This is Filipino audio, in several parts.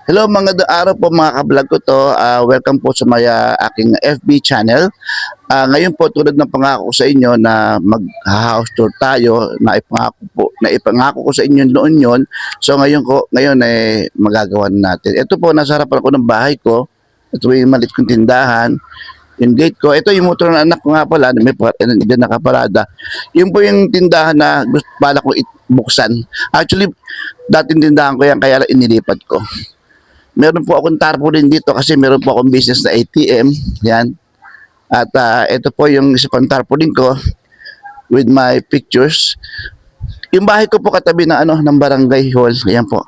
Hello mga araw po mga kablog ko to. Welcome po sa aking FB channel. Ngayon po tulad ng pangako ko sa inyo na mag-house tour tayo, na ipangako ko sa inyo noon yon. So ngayon magagawa na natin. Ito po nasa harapan ko ng bahay ko. Ito yung maliit kong tindahan. Yung gate ko, ito yung motor ng anak ko nga pala, diyan nakaparada. Yun po yung tindahan na bala ko buksan. Actually, dating tindahan ko yan, kaya lang inilipat ko. Meron po akong tarpaulin dito kasi meron po akong business na ATM. Yan. At ito po yung isa pang tarpaulin ko with my pictures. Yung bahay ko po katabi ng barangay hall. Yan po.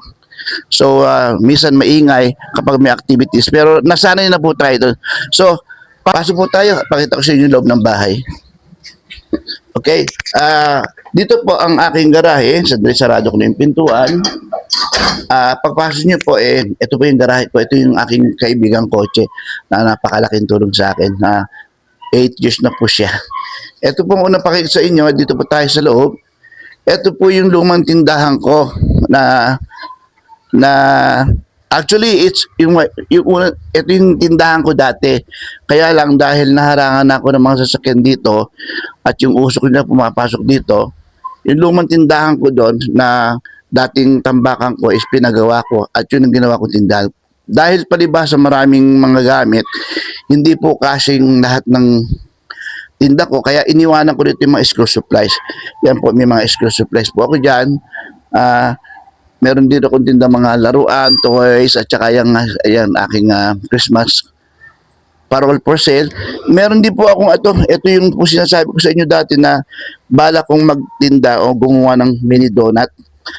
So, minsan maingay kapag may activities. Pero nasanay na po tayo doon. So, pasok po tayo. Pakita ko sa inyo yung loob ng bahay. Okay. Dito po ang aking garahe. Sarado ko na yung pintuan. Pagpasok nyo po, ito po yung garahe ko. Ito yung aking kaibigang kotse na napakalaking tulong sa akin. 8 years na po siya. Ito po unang pakita sa inyo. Dito po tayo sa loob. Ito po yung lumang tindahan ko na actually ito yung tindahan ko dati. Kaya lang dahil naharangan ako ng mga sasakyan dito at yung usok nila pumapasok dito, yung lumang tindahan ko doon na dating tambakan ko is pinagawa ko at yun ang ginawa kong tindahan. Dahil palibhasa maraming mga gamit, hindi po kasing lahat ng tinda ko, kaya iniwanan ko dito yung mga school supplies. Yan po, may mga school supplies po ako dyan. Meron dito akong tinda mga laruan, toys, at saka yung aking Christmas parol for sale. Meron din po akong ito yung po sinasabi ko sa inyo dati na bala kong magtinda o gumawa ng mini donut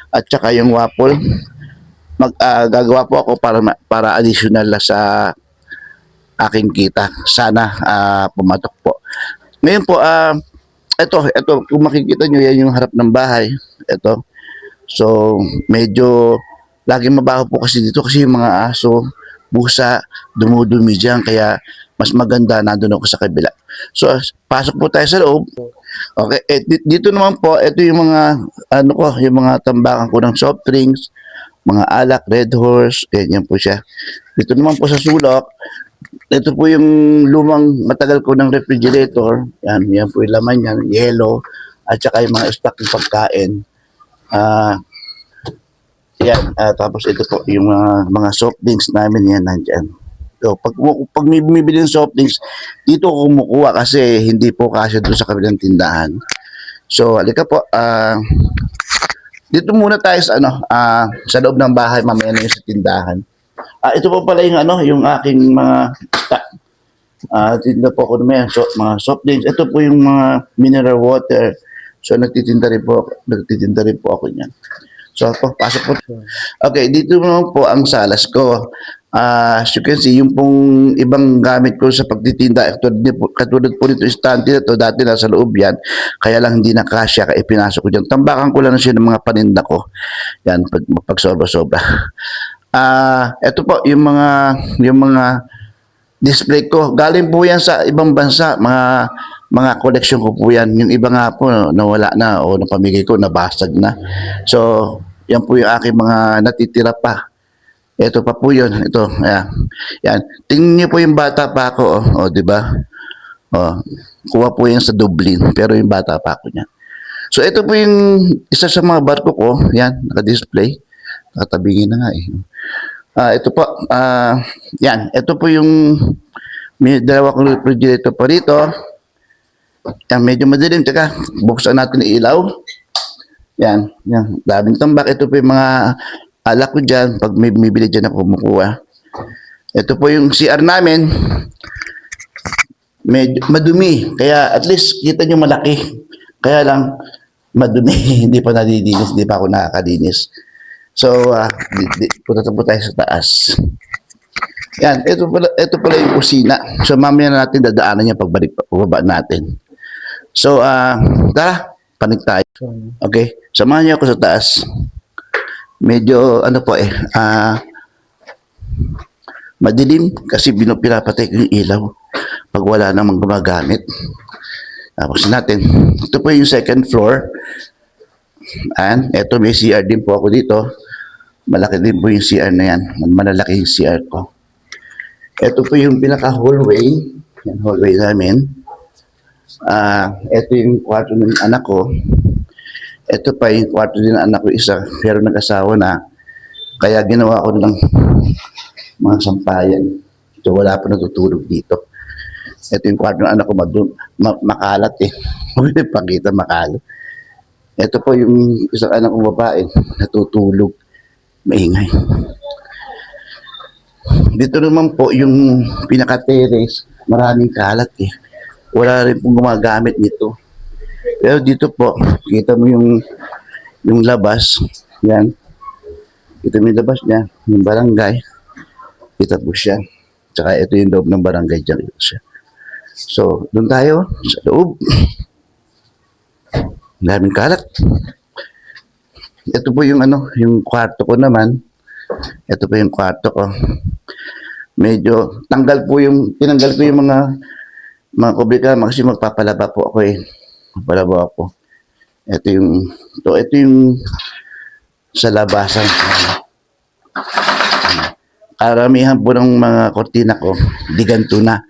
at saka yung waffle. Gagawa po ako para additional sa aking kita. Sana pumatok po. Ngayon po, ito kung makikita nyo, yan yung harap ng bahay. Ito. So, medyo laging mabaho po kasi dito kasi yung mga aso, busa, dumudumi dyan. Kaya mas maganda nandun ako sa kabila. So, pasok po tayo sa loob. Okay, dito naman po, ito yung mga yung mga tambakan ko ng soft drinks, mga alak, Red Horse, ganyan po siya. Dito naman po sa sulok, ito po yung lumang matagal ko ng refrigerator. Yan po yung laman yan, yellow, at saka yung mga stock ng pagkain. Tapos ito po yung mga soft drinks namin yan nandyan. So, pag may bumibili ng soft drinks, dito ko kumukuha kasi hindi po kasi doon sa kabilang tindahan. So, halika po. Dito muna tayo sa loob ng bahay, mamaya na yung sa tindahan. Ito po pala yung aking mga stock. Tinda po ako naman mga soft drinks. Ito po yung mga mineral water. So, nagtitinda rin po ako niyan. So, pasok po. Okay, dito naman po ang salas ko. As you can see, yung pong ibang gamit ko sa pagtitinda, katulad po nito, istante na to, dati nasa loob yan, kaya lang hindi na kasya, kaya pinasok ko dyan. Tambakan ko lang siya ng mga paninda ko. Yan, pag sobra-sobra. Ito po, yung mga display ko. Galing po yan sa ibang bansa, mga collection ko po yan. Yung iba nga po, nawala na o napamigay ko, nabasag na. So, yan po yung aking mga natitira pa. Ito pa po yun. Ito, yan. Tingnan niyo po yung bata pa ako, di ba? Kuha po yan sa Dublin, pero yung bata pa ako niyan. So, ito po yung isa sa mga barko ko. Yan, naka-display. Nakatabingin na nga ito po, yan. Ito po yung may dalawa kong refrigerator pa rito. Yan, medyo madilim. Teka, buksan natin ang ilaw. Yan. Daming tambak. Ito po yung mga alak ko dyan. Pag may bumibili dyan ako kumukuha. Ito po yung CR namin. Medyo madumi. Kaya at least kita nyo malaki. Kaya lang madumi. Hindi pa nadilinis. Hindi pa ako nakakalinis. So, punta po tayo sa taas. Yan. Ito pala yung kusina. So, mamaya na natin dadaanan niya pagbaba natin. So, tara. Panig tayo. Okay. Samahan niyo ako sa taas. Medyo, madilim kasi pinapatay ko yung ilaw pag wala namang gumagamit. Tapos natin. Ito po yung second floor. And ito may CR din po ako dito. Malaki din po yung CR na yan. Malalaki yung CR ko. Ito po yung pinaka-hallway. Yan, hallway namin. Ito yung kwarto ng anak ko. Ito pa yung kwarto din ng anak ko isa. Pero nag-asawa na. Kaya ginawa ko ng mga sampayan. So wala pa natutulog dito. Ito yung kwarto ng anak ko. Makalat eh. Pwede pakita makalat. Ito po yung isang anak kong babae. Natutulog. Maingay. Dito naman po yung pinaka-terrace, maraming kalat eh. Wala rin pong gumagamit nito. Pero dito po, kita mo yung labas. Yan. Kita mo yung labas niya, yung barangay. Kita po siya. Tsaka ito yung loob ng barangay dyan. Siya. So, doon tayo sa loob. Maraming kalat. Ito po yung yung kwarto ko naman. Ito po yung kwarto ko. Medyo tinanggal ko yung mga kubrika kasi magpapalaba po ako eh. Magpapalaba ako. Ito yung sa labasan. Karamihan po ng mga kortina ko, diganto na.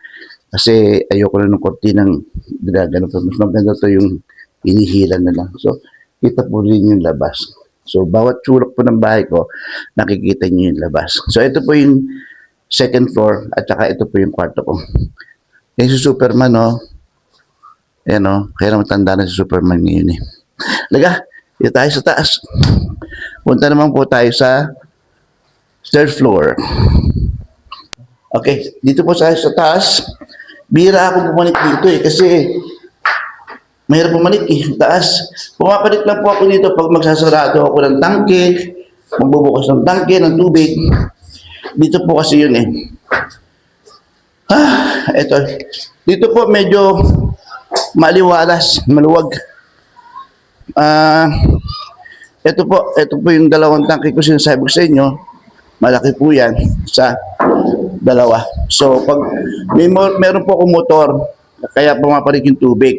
Kasi ayoko na ng kortinang ginagano po. Mas maganda to yung inihilan na lang. So, kita po rin yung labas. So, bawat sulok po ng bahay ko, nakikita niyo yung labas. So, ito po yung second floor at saka ito po yung kwarto ko. Yung si Superman, no? Ayan, no? Kaya naman tanda na si Superman ngayon, eh. Laga, dito tayo sa taas. Punta naman po tayo sa third floor. Okay, dito po tayo sa taas. Bira ako bumalik dito eh, kasi mahirap bumalik eh, taas. Pumapalit lang po ako dito pag magsasarado ako ng tangke, magbubukas ng tangke, ng tubig. Dito po kasi yun eh. Eto. Dito po medyo maliwalas, maluwag. Ito po yung dalawang tangke ko sinasabi ko sa inyo. Malaki po yan sa dalawa. So, pag meron po akong motor, kaya pumapalit yung tubig.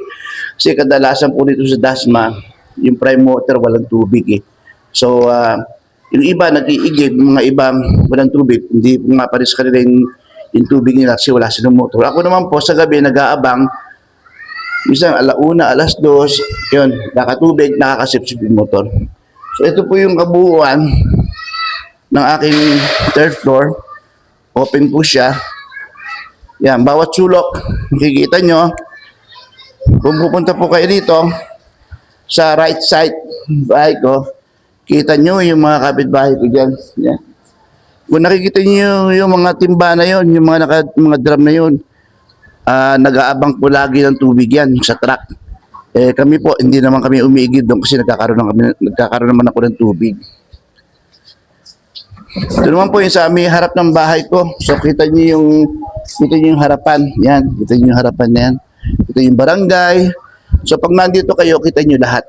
Kasi kadalasan po dito sa Dasma, yung prime motor walang tubig eh. So, yung iba nag-iigib, mga ibang walang tubig, hindi pumapalit sa kanila yung tubig nila kasi wala silang motor. Ako naman po sa gabi nag-aabang, isang alauna, alas 2, yun, nakatubig, nakakasipsip yung motor. So, ito po yung kabuuan ng aking third floor. Open po siya. Yan, bawat sulok, makikita nyo. Kung pupunta po kayo dito, sa right side bahay ko, kita nyo yung mga kapitbahay ko dyan. Yan. Kung nakikita nyo yung mga timba na yun, yung mga drum na yun, nag-aabang po lagi ng tubig yan sa truck. Kami po, hindi naman kami umiigib doon kasi nagkakaroon naman ako ng tubig. Ito naman po yung sa may harap ng bahay ko. So kita niyo yung harapan. Yan, kita niyo yung harapan na yan. Ito yung barangay. So pag nandito kayo, kita niyo lahat.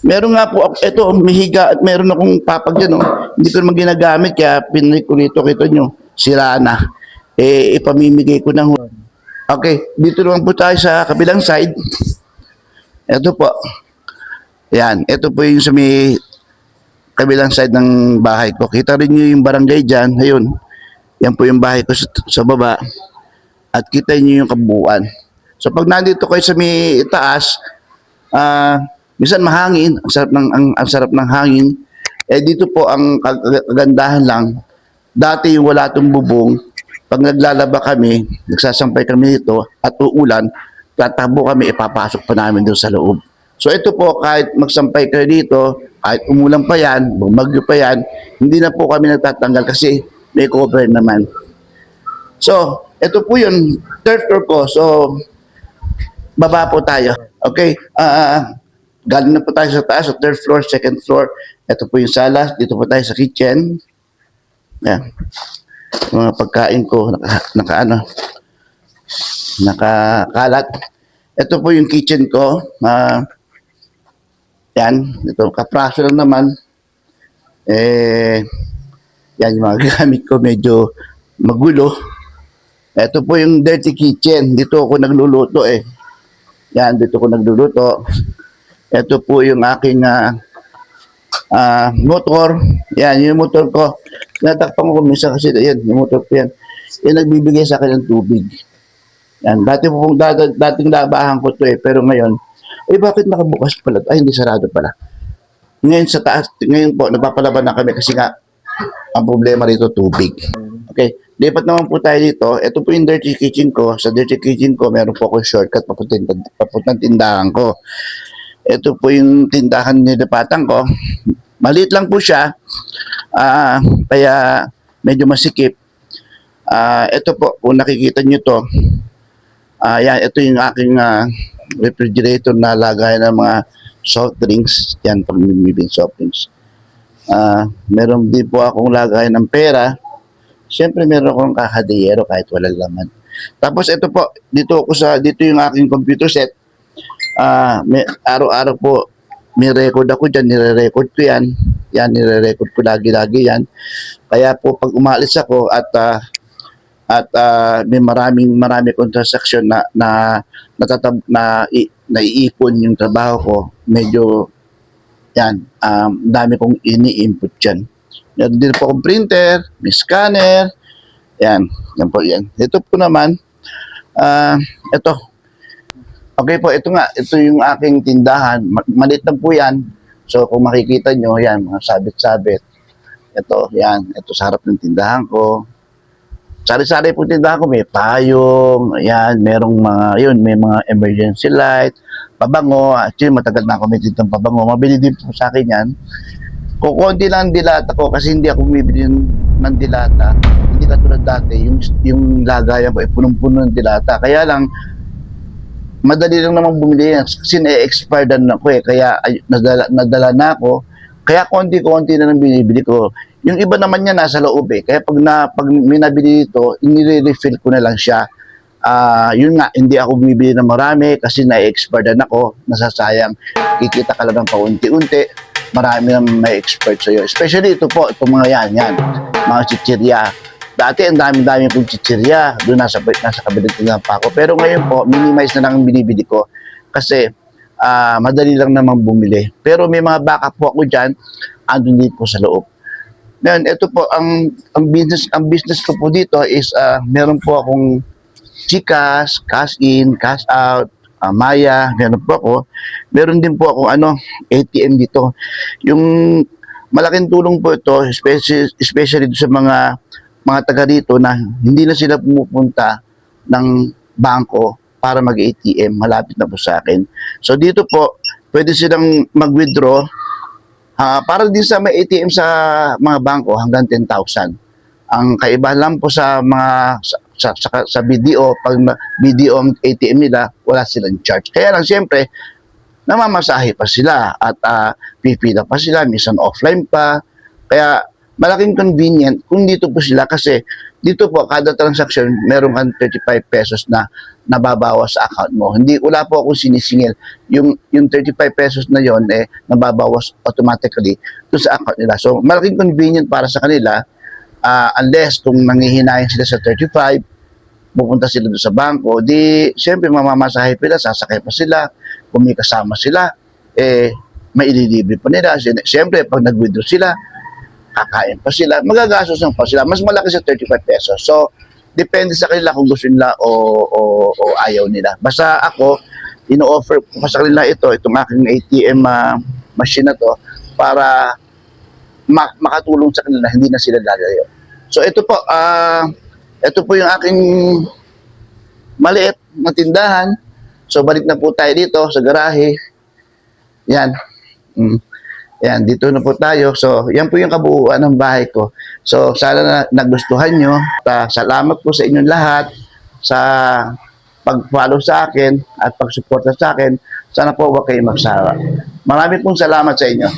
Meron nga po, ito, mihiga at meron akong papag dyan. Oh. Hindi ko naman ginagamit, kaya pinalik ko rito, kita nyo, sira na. Ipamimigay ko ng. Okay, dito naman po tayo sa kabilang side. Ito po. Yan, ito po yung sa may kabilang side ng bahay ko. Kita rin nyo yung barangay dyan. Ayun, yan po yung bahay ko sa baba. At kita nyo yung kabuuan. So pag nandito kayo sa may taas, minsan mahangin, ang sarap ng hangin. Dito po ang kagandahan lang. Dati yung wala itong bubong, pag naglalaba kami, nagsasampay kami dito at uulan, tatakbo kami, ipapasok pa namin doon sa loob. So ito po, kahit magsampay kayo dito, kahit umulan pa yan, bumagyo pa yan, hindi na po kami nagtatanggal kasi may cover naman. So, ito po yung third floor ko. So, baba po tayo. Okay? Galing na po tayo sa taas, sa third floor, second floor. Ito po yung sala. Dito po tayo sa kitchen. Yan. Yung mga pagkain ko, nakakalat. Ito po yung kitchen ko. Yan. Ito, kapraso lang naman. Yan, yung mga gamit ko medyo magulo. Ito po yung dirty kitchen. Dito ako nagluluto eh. Yan, dito ko nagluluto. Ito po yung aking motor. Yan, yung motor ko. Natakpan ko minsan kasi yan, yung motor ko yan. Yan nagbibigay sa akin ng tubig. Yan, dating labahan ko to eh, pero ngayon, bakit nakabukas pala? Ay, hindi sarado pala. Ngayon sa taas, ngayon po, napapalaban na kami kasi nga, ang problema rito, tubig. Okay, lipat naman po tayo dito. Ito po yung dirty kitchen ko. Sa dirty kitchen ko, meron po akong shortcut papuntang tindahan ko. Ito po yung tindahan nilipatan ko. Maliit lang po siya, kaya medyo masikip. Ito po, kung nakikita nyo to, yan, ito yung aking refrigerator na lagay ng mga soft drinks. Yan, pag bibing soft drinks. Meron din po akong lagay ng pera. Siyempre meron akong kakadiyero kahit walang laman. Tapos ito po, dito yung aking computer set. Araw-araw po may record ako dyan, nire-record ko yan. Yan, nire-record ko lagi-lagi yan. Kaya po pag umalis ako at may marami kong transaction na naiipon yung trabaho ko, medyo yan, dami kong ini-input dyan. Meron din po akong printer, may scanner, yan po yan. Ito po naman, ito. Okay po, ito yung aking tindahan. Maliit lang po yan. So kung makikita nyo, yan, mga sabit-sabit. Ito, yan, ito sa harap ng tindahan ko. Sari-sari po tindahan ko, may payong, yan, may mga emergency light, pabango. Actually, matagal na ako may tintang pabango. Mabili din po sa akin yan. Kukunti lang ang dilata ko kasi hindi ako bumibili ng dilata. Hindi katulad dati, yung lagayan ko ay punong-puno ng dilata. Kaya lang, madali lang namang bumili yan kasi na-expire na ako eh. Kaya nadala na ako. Kaya konti-konti na lang binibili ko. Yung iba naman niya nasa loob eh. Kaya pag may nabili dito, inire-refill ko na lang siya. Yun nga, hindi ako bumibili ng marami kasi na-expire na ako. Nasasayang. Kikita ka lang ng paunti-unti. Marami na may expert sa'yo. Especially ito po, itong mga yan. Mga chichirya. Dati ang dami-dami pong chichirya. Doon nasa kabilang tindahan pa ako. Pero ngayon po, minimize na lang ang binibili ko. Kasi madali lang namang bumili. Pero may mga backup po ako dyan. Andun din po sa loob. Ngayon, ito po, ang business ko po dito is meron po akong GCash, cash in, cash out, Maya, meron po ako. Meron din po akong ATM dito. Yung malaking tulong po ito, especially sa mga taga dito na hindi na sila pumupunta ng bangko para mag-ATM. Malapit na po sa akin. So dito po, pwede silang mag-withdraw para din sa may ATM sa mga bangko hanggang 10,000. Ang kaibahan lang po sa mga sa BDO, pag BDO ang ATM nila, wala silang charge. Kaya lang siyempre, namamasahe pa sila at pipila pa sila, minsan offline pa. Kaya malaking convenient kung dito po sila kasi dito po kada transaction meron kang 35 pesos na nababawas sa account mo. Wala po akong sinisingil. Yung 35 pesos na yon nababawas automatically to sa account nila. So malaking convenient para sa kanila. Unless kung nanghihinayin sila sa 35, pupunta sila doon sa bangko, di siyempre mamamasahe pila, sasakay pa sila, kung may kasama sila, maililibre pa nila. Siyempre, pag nag-withdraw sila, kakain pa sila, magagastos pa sila. Mas malaki sa 35 pesos. So, depende sa kanila kung gusto nila o ayaw nila. Basta ako, ino-offer ko sa kanila itong aking ATM machine na to, para makatulong sa kanila, hindi na sila lalayo. So ito po yung aking maliit na tindahan. So balik na po tayo dito sa garahe. Yan. Yan, dito na po tayo. So yan po yung kabuuan ng bahay ko. So sana nagustuhan nyo. Salamat po sa inyong lahat sa pag-follow sa akin at pag-suporta sa akin. Sana po huwag kayong magsawa. Marami pong salamat sa inyo.